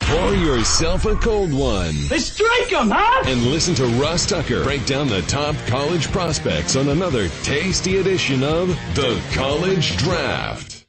Pour yourself a cold one. Let's strike 'em, huh? And listen to Ross Tucker break down the top college prospects on another tasty edition of the College Draft.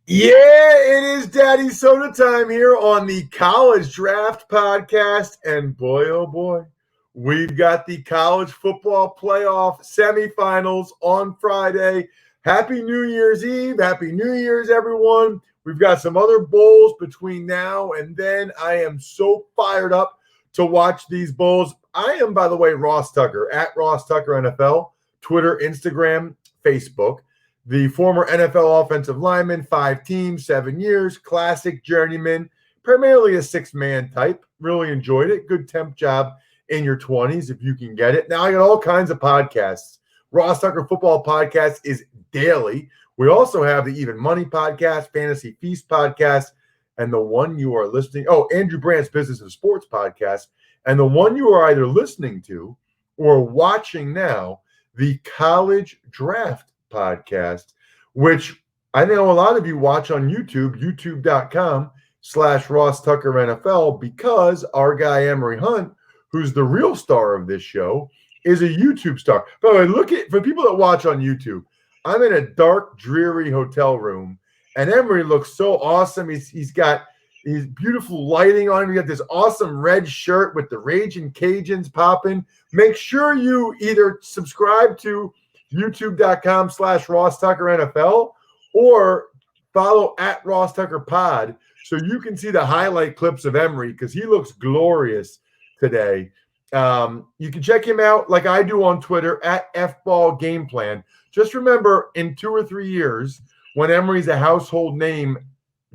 Yeah, it is Daddy Soda time here on the College Draft podcast. And boy, oh boy, we've got the college football playoff semifinals on Friday. Happy New Year's Eve. Happy New Year's, everyone. We've got some other bowls between now and then. I am so fired up to watch these bowls. I am, by the way, Ross Tucker, at Ross Tucker NFL, Twitter, Instagram, Facebook. The former NFL offensive lineman, 5 teams, 7 years, classic journeyman, primarily a 6-man type. Really enjoyed it. Good temp job in your 20s if you can get it. Now I got all kinds of podcasts. Ross Tucker Football Podcast is daily. We also have the Even Money Podcast, Fantasy Feast Podcast, and the one you are listening. Oh, Andrew Brandt's Business and Sports Podcast, and the one you are either listening to or watching now, the College Draft Podcast, which I know a lot of you watch on YouTube, youtube.com/Ross Tucker NFL, because our guy Emory Hunt, who's the real star of this show, is a YouTube star. By the way, look at, for people that watch on YouTube, I'm in a dark, dreary hotel room, and Emory looks so awesome. He's got his beautiful lighting on him. You got this awesome red shirt with the Raging Cajuns popping. Make sure you either subscribe to youtube.com/Ross Tucker NFL or follow at Ross Tucker Pod so you can see the highlight clips of Emory because he looks glorious today. You can check him out like I do on Twitter at FBallGamePlan. Just remember, in 2 or 3 years, when Emory's a household name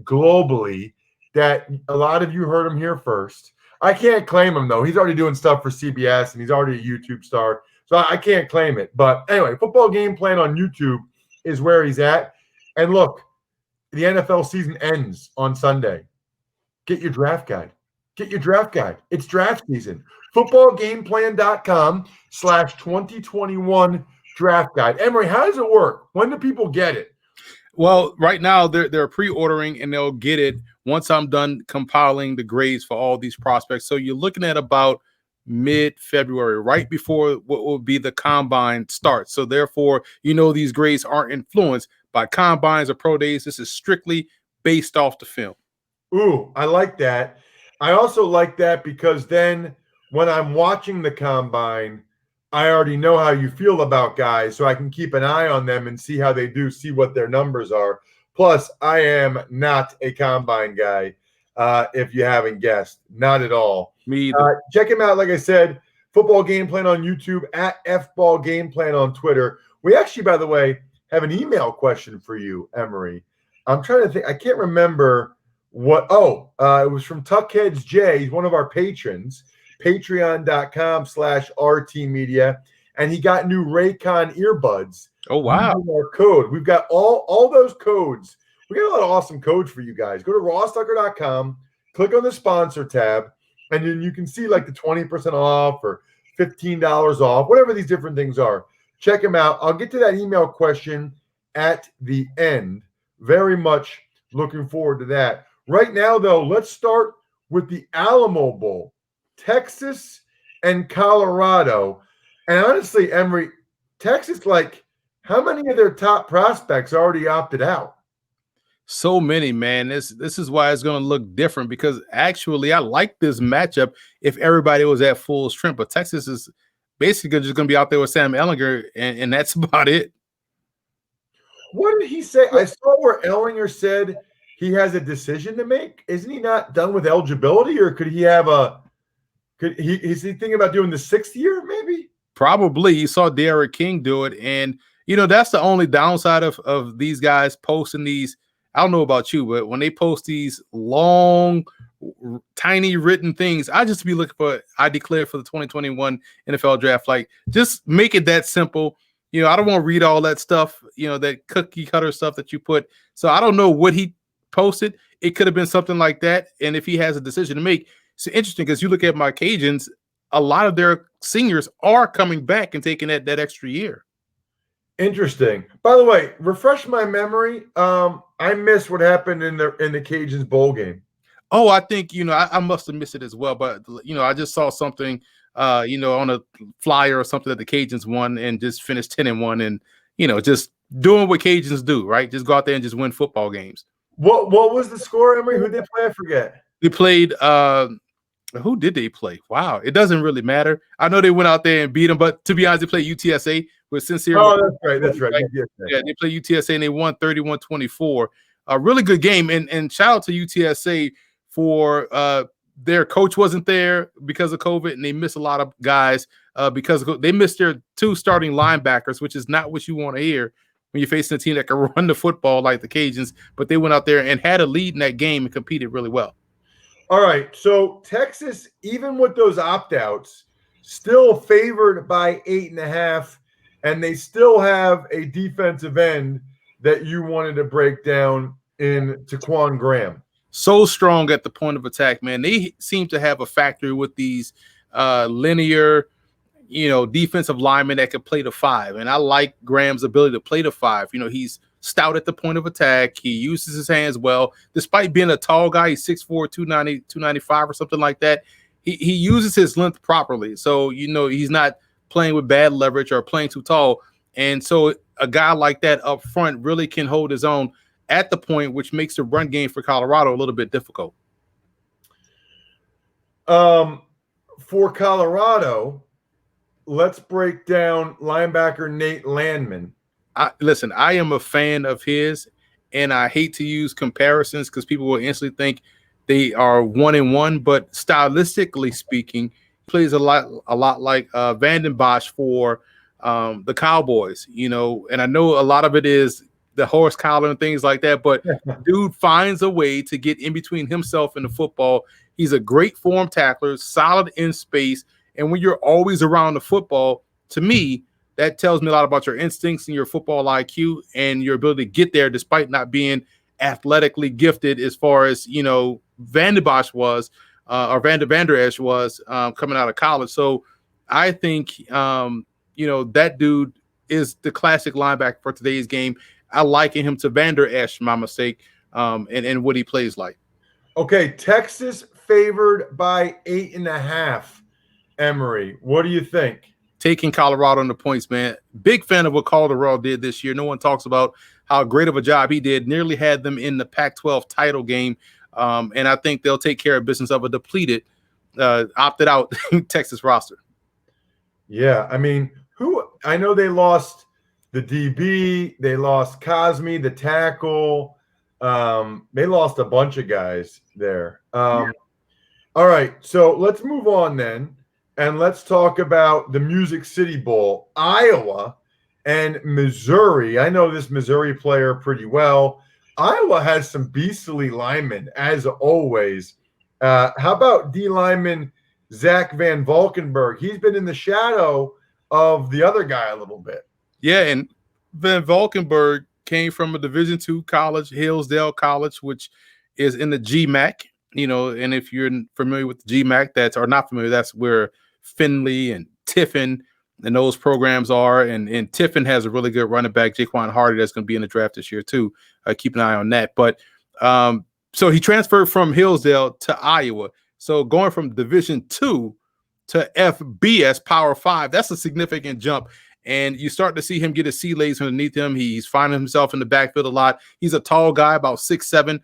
globally, that a lot of you heard him here first. I can't claim him, though. He's already doing stuff for CBS, and he's already a YouTube star. So I can't claim it. But anyway, Football Game Plan on YouTube is where he's at. And look, the NFL season ends on Sunday. Get your draft guide. Get your draft guide. It's draft season. Footballgameplan.com/2021 draft guide. Emory, how does it work? When do people get it? Well, right now they're pre-ordering and they'll get it once I'm done compiling the grades for all these prospects. So you're looking at about mid-February, right before what will be the combine starts. So therefore, these grades aren't influenced by combines or pro days. This is strictly based off the film. Ooh, I like that. I also like that because then when I'm watching the combine, I already know how you feel about guys, so I can keep an eye on them and see how they do, see what their numbers are. Plus, I am not a combine guy, if you haven't guessed. Not at all. Me either. Check him out, like I said, Football Game Plan on YouTube, at FBall Game Plan on Twitter. We actually, by the way, have an email question for you, Emory. I'm trying to think. I can't remember what. It was from Tuckheads J. He's one of our patrons. Patreon.com/RT Media, and he got new Raycon earbuds. Oh, wow. Our code. We've got all those codes. We got a lot of awesome codes for you guys. Go to rosstucker.com, click on the sponsor tab, and then you can see like the 20% off or $15 off, whatever these different things are. Check them out. I'll get to that email question at the end. Very much looking forward to that. Right now, though, let's start with the Alamo Bowl. Texas and Colorado. And honestly, Emory, Texas, how many of their top prospects already opted out? So many, man. This is why it's going to look different because actually I like this matchup if everybody was at full strength. But Texas is basically just going to be out there with Sam Ehlinger, and that's about it. What did he say? I saw where Ehlinger said he has a decision to make. Isn't he not done with eligibility, or could he have is he thinking about doing the 6th year, maybe? Probably. You saw Derek King do it. And, that's the only downside of these guys posting these. I don't know about you, but when they post these long, tiny written things, I just be looking for, I declare for the 2021 NFL draft. Just make it that simple. I don't want to read all that stuff, that cookie cutter stuff that you put. So I don't know what he posted. It could have been something like that. And if he has a decision to make, it's interesting because you look at my Cajuns, a lot of their seniors are coming back and taking that extra year. Interesting. By the way, refresh my memory. I missed what happened in the Cajuns bowl game. Oh, I think, I must have missed it as well, but I just saw something, on a flyer or something that the Cajuns won and just finished 10-1, and just doing what Cajuns do, right? Just go out there and just win football games. What was the score, Emory? Who did they play? I forget. They played. Who did they play? Wow, it doesn't really matter. I know they went out there and beat them, but to be honest, they played UTSA with sincere. Oh, that's right. That's right. Yeah, they played UTSA and they won 31-24. A really good game, and shout out to UTSA for their coach wasn't there because of COVID, and they missed a lot of guys because they missed their 2 starting linebackers, which is not what you want to hear when you're facing a team that can run the football like the Cajuns. But they went out there and had a lead in that game and competed really well. All right, so Texas, even with those opt-outs, still favored by 8.5, and they still have a defensive end that you wanted to break down in Taquan Graham. So strong at the point of attack, man. They seem to have a factory with these linear, defensive linemen that can play the 5, and I like Graham's ability to play the 5. He's stout at the point of attack. He uses his hands well. Despite being a tall guy, he's 6'4", 290, 295 or something like that. He uses his length properly. So, he's not playing with bad leverage or playing too tall. And so a guy like that up front really can hold his own at the point, which makes the run game for Colorado a little bit difficult. For Colorado, let's break down linebacker Nate Landman. Listen, I am a fan of his, and I hate to use comparisons because people will instantly think they are 1-1. But stylistically speaking, he plays a lot like Vanden Bosch for the Cowboys. And I know a lot of it is the horse collar and things like that. But dude finds a way to get in between himself and the football. He's a great form tackler, solid in space, and when you're always around the football, to me, that tells me a lot about your instincts and your football IQ and your ability to get there despite not being athletically gifted as far as, Vanden Bosch was or Vander Esch was coming out of college. So I think, that dude is the classic linebacker for today's game. I liken him to Vander Esch, my mistake, and what he plays like. Okay, Texas favored by 8.5. Emory, what do you think? Taking Colorado on the points, man. Big fan of what Colorado did this year. No one talks about how great of a job he did. Nearly had them in the Pac-12 title game. And I think they'll take care of business of a depleted, opted out Texas roster. Yeah, I mean, I know they lost the DB, they lost Cosme, the tackle. They lost a bunch of guys there. All right, so let's move on then. And let's talk about the Music City Bowl, Iowa and Missouri. I know this Missouri player pretty well. Iowa has some beastly linemen, as always. How about D lineman Zach Van Valkenburg? He's been in the shadow of the other guy a little bit. Yeah, and Van Valkenburg came from a Division II college, Hillsdale College, which is in the GMAC. And if you're familiar with the GMAC, or not familiar, that's where Finley and Tiffin and those programs are. And Tiffin has a really good running back, Jaquan Hardy, that's going to be in the draft this year too. Keep an eye on that. But so he transferred from Hillsdale to Iowa. So going from Division II to FBS Power 5, that's a significant jump. And you start to see him get his sea legs underneath him. He's finding himself in the backfield a lot. He's a tall guy, about 6'7".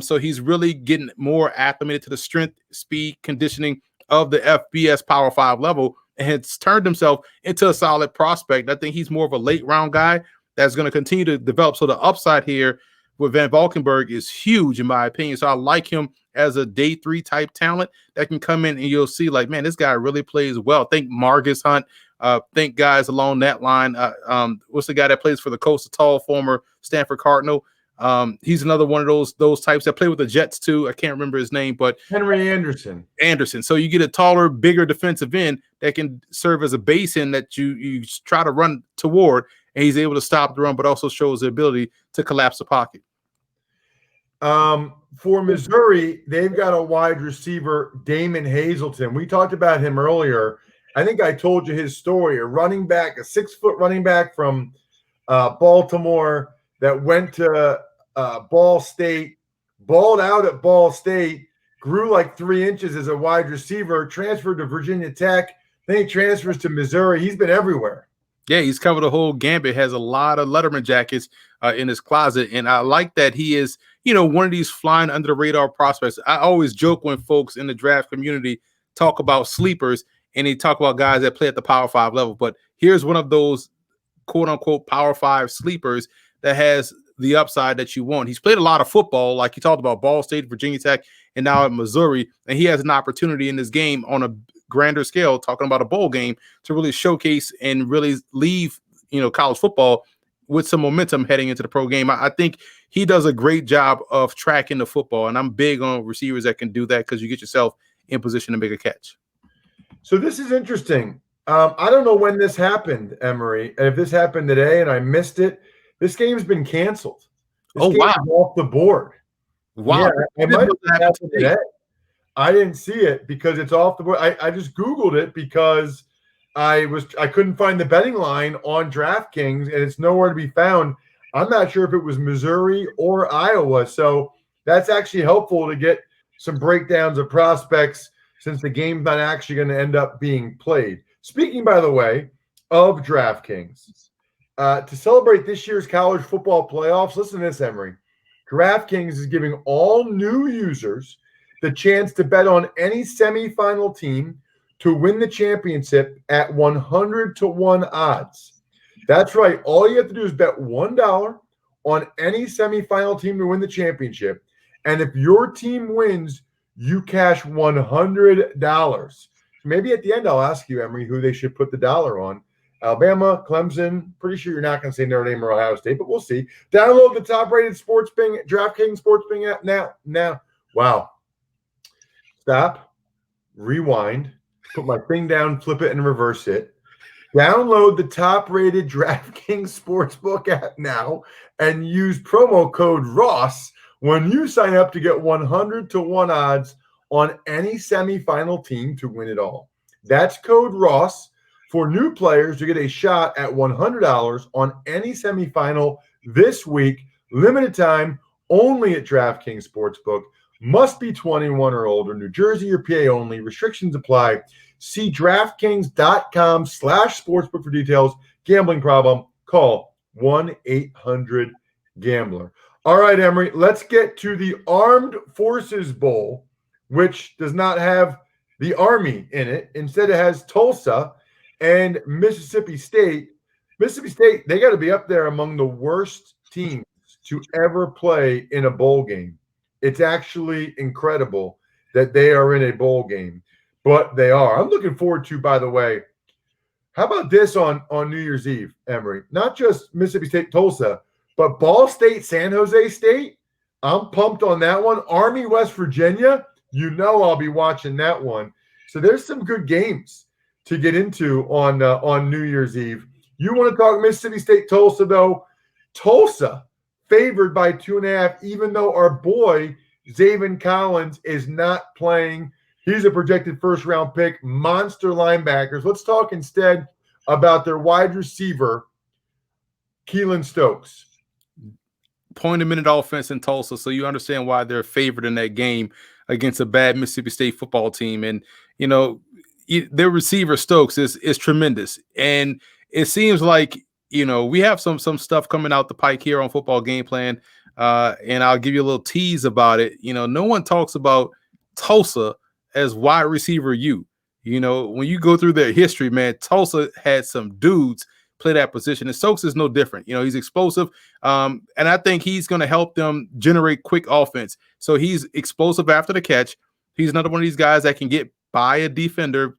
So he's really getting more acclimated to the strength, speed, conditioning of the FBS Power 5 level, and has turned himself into a solid prospect. I think he's more of a late round guy that's going to continue to develop. So the upside here with Van Valkenburg is huge, in my opinion. So I like him as a day 3 type talent that can come in and you'll see, like, man, this guy really plays well. Think Marcus Hunt. Think guys along that line. What's the guy that plays for the Coastal Tall, former Stanford Cardinal? He's another one of those types that play with the Jets too. I can't remember his name, but Henry Anderson. So you get a taller, bigger defensive end that can serve as a base end that you try to run toward, and he's able to stop the run, but also shows the ability to collapse the pocket. For Missouri, they've got a wide receiver, Damon Hazelton. We talked about him earlier. I think I told you his story. A running back, a 6-foot running back from Baltimore that went to Ball State, balled out at Ball State, grew like 3 inches as a wide receiver, transferred to Virginia Tech, then he transfers to Missouri. He's been everywhere. Yeah, he's covered the whole gambit, has a lot of Letterman jackets in his closet. And I like that he is, one of these flying under the radar prospects. I always joke when folks in the draft community talk about sleepers and they talk about guys that play at the Power 5 level. But here's one of those quote unquote Power 5 sleepers that has the upside that you want. He's played a lot of football, like you talked about Ball State, Virginia Tech, and now at Missouri. And he has an opportunity in this game on a grander scale, talking about a bowl game, to really showcase and really leave, college football with some momentum heading into the pro game. I think he does a great job of tracking the football, and I'm big on receivers that can do that because you get yourself in position to make a catch. So this is interesting. I don't know when this happened, Emory, and if this happened today and I missed it. This game's been canceled. This game wow. is off the board. Wow. Yeah, it might have happened today. I didn't see it because it's off the board. I just Googled it because I couldn't find the betting line on DraftKings, and it's nowhere to be found. I'm not sure if it was Missouri or Iowa. So that's actually helpful to get some breakdowns of prospects since the game's not actually going to end up being played. Speaking, by the way, of DraftKings, to celebrate this year's college football playoffs, listen to this, Emory. DraftKings is giving all new users the chance to bet on any semifinal team to win the championship at 100-1 odds. That's right. All you have to do is bet $1 on any semifinal team to win the championship. And if your team wins, you cash $100. Maybe at the end, I'll ask you, Emory, who they should put the dollar on. Alabama, Clemson. Pretty sure you're not going to say Notre Dame or Ohio State, but we'll see. Download the top-rated sports betting DraftKings sports betting app now. Wow. Stop, rewind, put my thing down, flip it, and reverse it. Download the top-rated DraftKings Sportsbook app now and use promo code Ross when you sign up to get 100-1 odds on any semifinal team to win it all. That's code Ross for new players to get a shot at $100 on any semifinal this week. Limited time, only at DraftKings Sportsbook. Must be 21 or older. New Jersey or PA only. Restrictions apply. See DraftKings.com/sportsbook for details. Gambling problem? Call 1-800-GAMBLER. All right, Emory, let's get to the Armed Forces Bowl, which does not have the Army in it. Instead, it has Tulsa and Mississippi State. Mississippi State, they got to be up there among the worst teams to ever play in a bowl game. It's actually incredible that they are in a bowl game, but they are. I'm looking forward to, by the way, how about this on New Year's Eve, Emory? Not just Mississippi State, Tulsa, but Ball State, San Jose State. I'm pumped on that one. Army, West Virginia. I'll be watching that one. So there's some good games to get into on New Year's Eve. You want to talk Mississippi State, Tulsa, though? Tulsa favored by 2.5, even though our boy Zaven Collins is not playing. He's a projected first-round pick, monster linebackers. Let's talk instead about their wide receiver, Keelan Stokes. Point-a-minute offense in Tulsa, so you understand why they're favored in that game against a bad Mississippi State football team. And, their receiver Stokes is tremendous. And it seems like, we have some stuff coming out the pike here on Football Game Plan, and I'll give you a little tease about it. No one talks about Tulsa as wide receiver U. When you go through their history, man, Tulsa had some dudes play that position, and Stokes is no different. He's explosive, and I think he's going to help them generate quick offense. So he's explosive after the catch. He's another one of these guys that can get by a defender,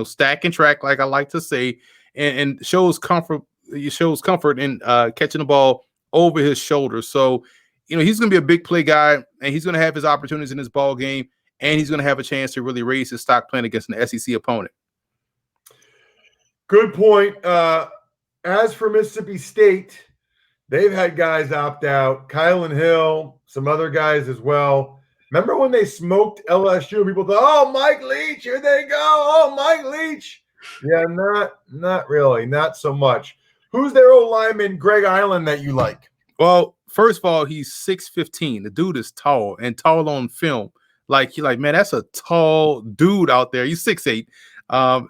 stack and track, like I like to say, and shows comfort. He shows comfort in catching the ball over his shoulders. So, he's going to be a big play guy, and he's going to have his opportunities in this ball game, and he's going to have a chance to really raise his stock playing against an SEC opponent. Good point. As for Mississippi State, they've had guys opt out. Kylan Hill, some other guys as well. Remember when they smoked LSU? People thought, "Oh, Mike Leach, here they go! Oh, Mike Leach." Yeah, not really, not so much. Who's their old lineman, Greg Island, that you like? Well, first of all, he's 6'15". The dude is tall and tall on film. Like you're like, man, that's a tall dude out there. He's 6'8",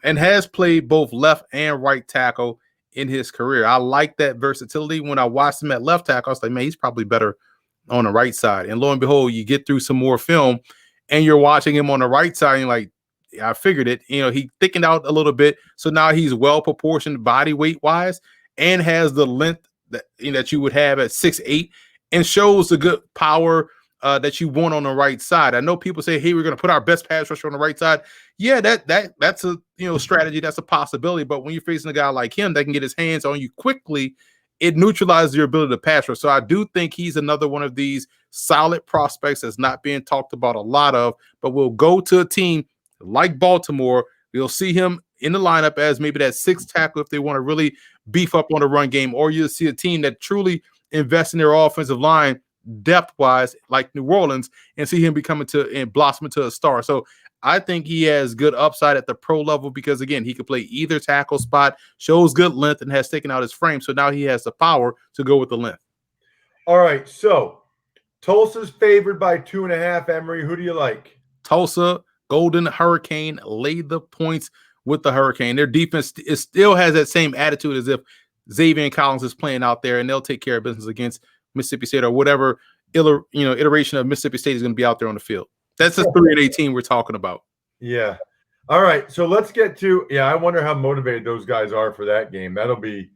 and has played both left and right tackle in his career. I like that versatility. When I watched him at left tackle, I was like, man, he's probably better on the right side. And lo and behold, you get through some more film and you're watching him on the right side, and you're like, yeah, I figured it. He thickened out a little bit. So now he's well proportioned body weight wise and has the length that you would have at 6'8", and shows the good power that you want on the right side. I know people say, hey, we're going to put our best pass rusher on the right side. Yeah, that's a strategy. That's a possibility. But when you're facing a guy like him that can get his hands on you quickly, it neutralizes your ability to pass rush. So I do think he's another one of these solid prospects that's not being talked about a lot of, but will go to a team like Baltimore. You'll see him in the lineup as maybe that sixth tackle if they want to really beef up on the run game, or you'll see a team that truly invests in their offensive line depth-wise, like New Orleans, and see him blossom into a star. So I think he has good upside at the pro level because, again, he could play either tackle spot, shows good length, and has taken out his frame. So now he has the power to go with the length. All right, so Tulsa's favored by 2.5. Emory, who do you like? Tulsa, Golden Hurricane, laid the points with the Hurricane. Their defense still has that same attitude as if Xavier Collins is playing out there, and they'll take care of business against Mississippi State or whatever iteration of Mississippi State is going to be out there on the field. That's the 3-18 we're talking about. Yeah. All right. So let's get to I wonder how motivated those guys are for that game. That'll be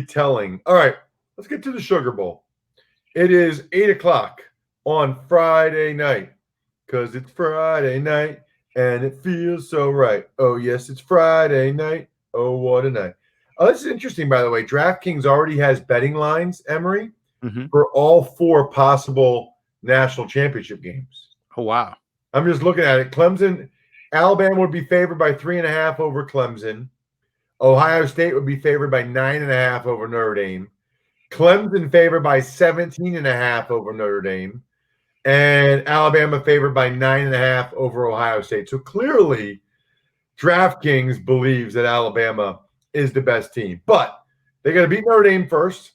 telling. All right. Let's get to the Sugar Bowl. It is 8:00 on Friday night because it's Friday night and it feels so right. Oh, yes, it's Friday night. Oh, what a night. Oh, this is interesting, by the way. DraftKings already has betting lines, Emory, for all 4 possible national championship games. Oh, wow. I'm just looking at it. Clemson, Alabama would be favored by 3.5 over Clemson. Ohio State would be favored by 9.5 over Notre Dame. Clemson favored by 17.5 over Notre Dame. And Alabama favored by 9.5 over Ohio State. So clearly, DraftKings believes that Alabama is the best team. But they got to beat Notre Dame first.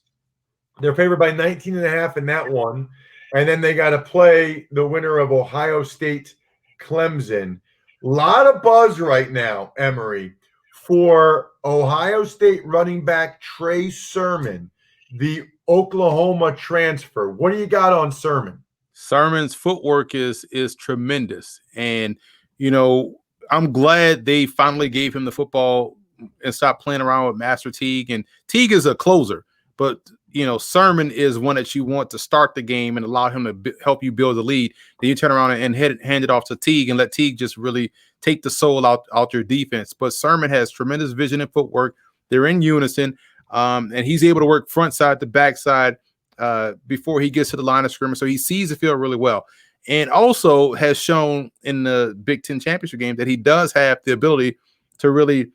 They're favored by 19.5 in that one. And then they got to play the winner of Ohio State, Clemson. A lot of buzz right now, Emory, for Ohio State running back Trey Sermon, the Oklahoma transfer. What do you got on Sermon? Sermon's footwork is tremendous. And, I'm glad they finally gave him the football and stopped playing around with Master Teague. And Teague is a closer, but Sermon is one that you want to start the game and allow him to help you build the lead. Then you turn around and hand it off to Teague and let Teague just really take the soul out your defense. But Sermon has tremendous vision and footwork. They're in unison, and he's able to work front side to back side before he gets to the line of scrimmage. So he sees the field really well, and also has shown in the Big Ten championship game that he does have the ability to really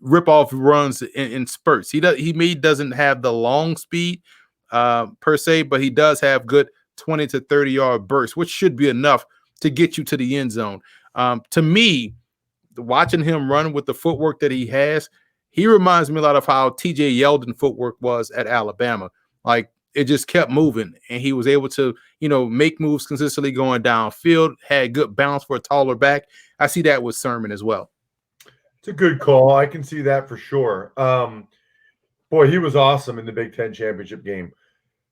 rip off runs in spurts. He doesn't have the long speed per se, but he does have good 20 to 30 yard bursts, which should be enough to get you to the end zone. To me, watching him run with the footwork that he has, he reminds me a lot of how TJ Yeldon footwork was at Alabama. Like, it just kept moving, and he was able to, make moves consistently going downfield, had good balance for a taller back. I see that with Sermon as well. It's a good call. I can see that for sure. Boy, he was awesome in the Big Ten championship game.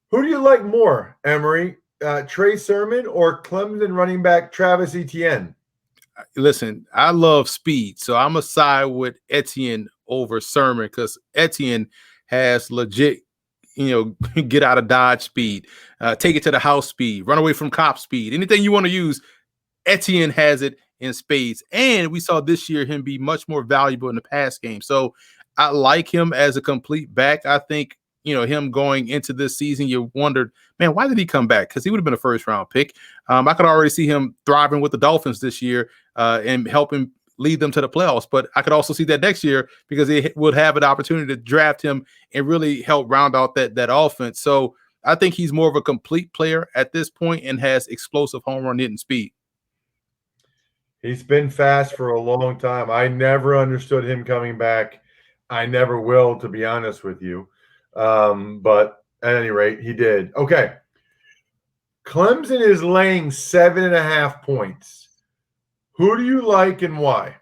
Who do you like more, Emory? Trey Sermon or Clemson running back Travis Etienne? Listen, I love speed, so I'm a side with Etienne over Sermon because Etienne has legit, get out of Dodge speed, take it to the house speed, run away from cop speed. Anything you want to use, Etienne has it in spades. And we saw this year him be much more valuable in the pass game. So I like him as a complete back. I think, him going into this season, you wondered, man, why did he come back? Because he would have been a first-round pick. I could already see him thriving with the Dolphins this year and helping lead them to the playoffs. But I could also see that next year because they would have an opportunity to draft him and really help round out that offense. So I think he's more of a complete player at this point and has explosive home run hitting speed. He's been fast for a long time. I never understood him coming back. I never will, to be honest with you. But At any rate, he did. Okay. Clemson is laying 7.5 points. Who do you like and why?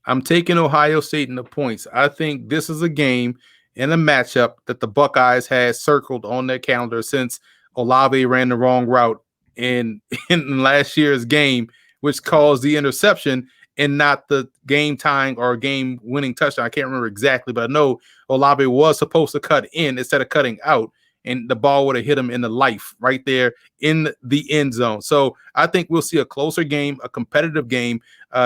I'm taking Ohio State in the points. I think this is a game and a matchup that the Buckeyes had circled on their calendar since Olave ran the wrong route in last year's game, which caused the interception and not the game tying or game winning touchdown. I can't remember exactly, but I know Olave was supposed to cut in instead of cutting out, and the ball would have hit him in the life right there in the end zone. So I think we'll see a closer game, a competitive game.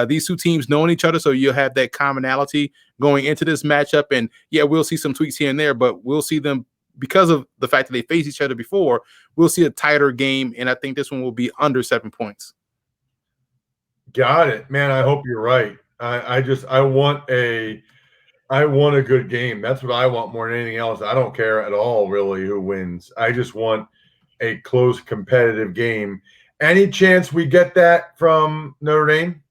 These two teams knowing each other, so you'll have that commonality going into this matchup. And yeah, we'll see some tweaks here and there, but we'll see them because of the fact that they faced each other before. We'll see a tighter game, and I think this one will be under 7 points. Got it, man. I hope you're right. I want a good game. That's what I want more than anything else. I don't care at all really who wins. I just want a close competitive game. Any chance we get that from Notre Dame?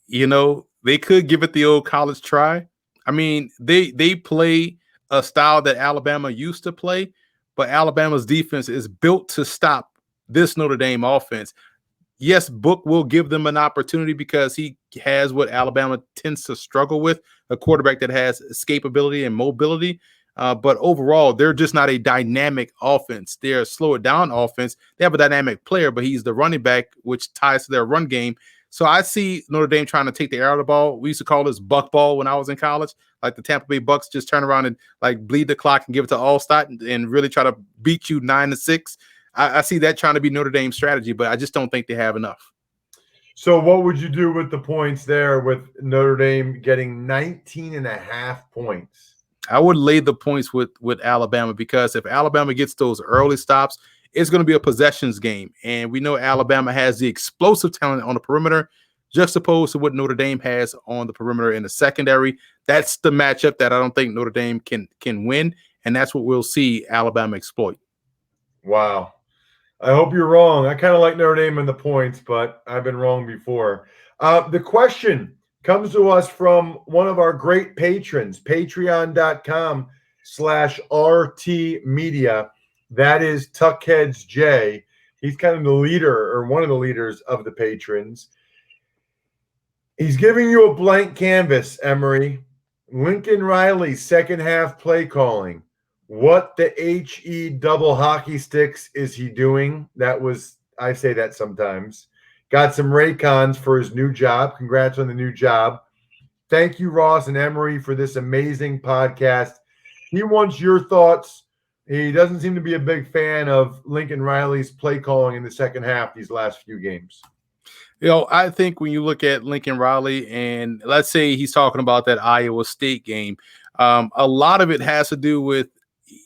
They could give it the old college try. I mean, they play a style that Alabama used to play, but Alabama's defense is built to stop this Notre Dame offense. Yes, Book will give them an opportunity because he has what Alabama tends to struggle with, a quarterback that has escapability and mobility. But overall, they're just not a dynamic offense. They're a slower down offense. They have a dynamic player, but he's the running back, which ties to their run game. So I see Notre Dame trying to take the air out of the ball. We used to call this buck ball when I was in college. Like the Tampa Bay Bucks just turn around and like bleed the clock and give it to Allstott and really try to beat you 9-6. I see that trying to be Notre Dame's strategy, but I just don't think they have enough. So what would you do with the points there with Notre Dame getting 19.5 points? I would lay the points with Alabama because if Alabama gets those early stops, it's going to be a possessions game. And we know Alabama has the explosive talent on the perimeter, just opposed to what Notre Dame has on the perimeter in the secondary. That's the matchup that I don't think Notre Dame can win, and that's what we'll see Alabama exploit. Wow. I hope you're wrong. I kind of like Notre Dame in the points, but I've been wrong before. The question comes to us from one of our great patrons, patreon.com/RT Media. That is Tuckheads J. He's kind of the leader or one of the leaders of the patrons. He's giving you a blank canvas, Emory. Lincoln Riley's second half play calling. What the HE double hockey sticks is he doing? I say that sometimes. Got some Raycons for his new job. Congrats on the new job. Thank you, Ross and Emory, for this amazing podcast. He wants your thoughts. He doesn't seem to be a big fan of Lincoln Riley's play calling in the second half these last few games. I think when you look at Lincoln Riley and let's say he's talking about that Iowa State game, a lot of it has to do with,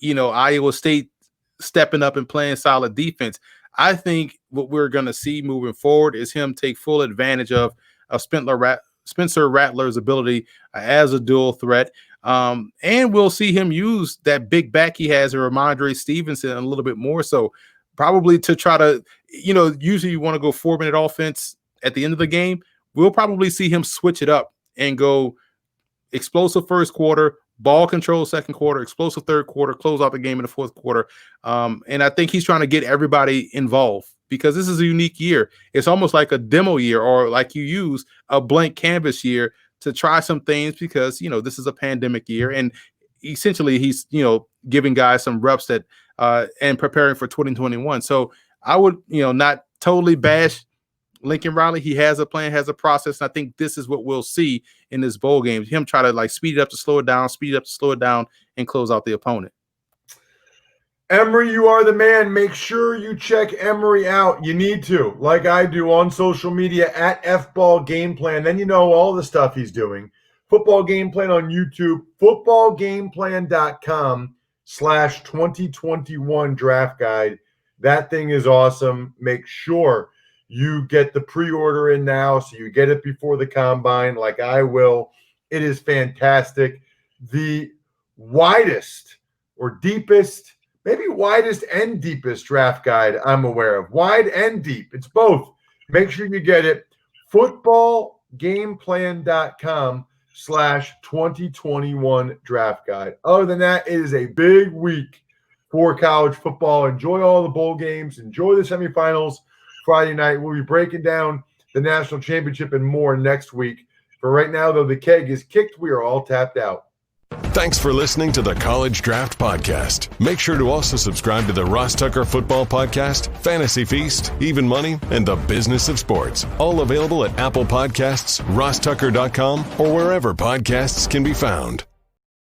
Iowa State stepping up and playing solid defense. I think what we're going to see moving forward is him take full advantage of Spencer Rattler's ability as a dual threat. And we'll see him use that big back he has in Ramondre Stevenson a little bit more so, probably to try to, usually you want to go 4-minute offense at the end of the game. We'll probably see him switch it up and go explosive first quarter, ball control second quarter, explosive third quarter, close out the game in the fourth quarter. And I think he's trying to get everybody involved because this is a unique year. It's almost like a demo year or like you use a blank canvas year to try some things because, this is a pandemic year. And essentially he's, giving guys some reps that and preparing for 2021. So I would, not totally bash Lincoln Riley. He has a plan, has a process. And I think this is what we'll see in this bowl game. Him try to speed it up to slow it down, and close out the opponent. Emory, you are the man. Make sure you check Emory out. You need to, like I do, on social media at FBall Game Plan. Then you know all the stuff he's doing. Football Game Plan on YouTube, footballgameplan.com/2021 draft guide. That thing is awesome. Make sure you get the pre-order in now so you get it before the combine like I will. It is fantastic. The widest or deepest, maybe widest and deepest draft guide I'm aware of. Wide and deep. It's both. Make sure you get it. Footballgameplan.com linktr.ee/2021 draft guide. Other than that, it is a big week for college football. Enjoy all the bowl games. Enjoy the semifinals Friday night. We'll be breaking down the national championship and more next week. For right now, though, the keg is kicked. We are all tapped out. Thanks for listening to the College Draft Podcast. Make sure to also subscribe to the Ross Tucker Football Podcast, Fantasy Feast, Even Money, and The Business of Sports. All available at Apple Podcasts, rosstucker.com, or wherever podcasts can be found.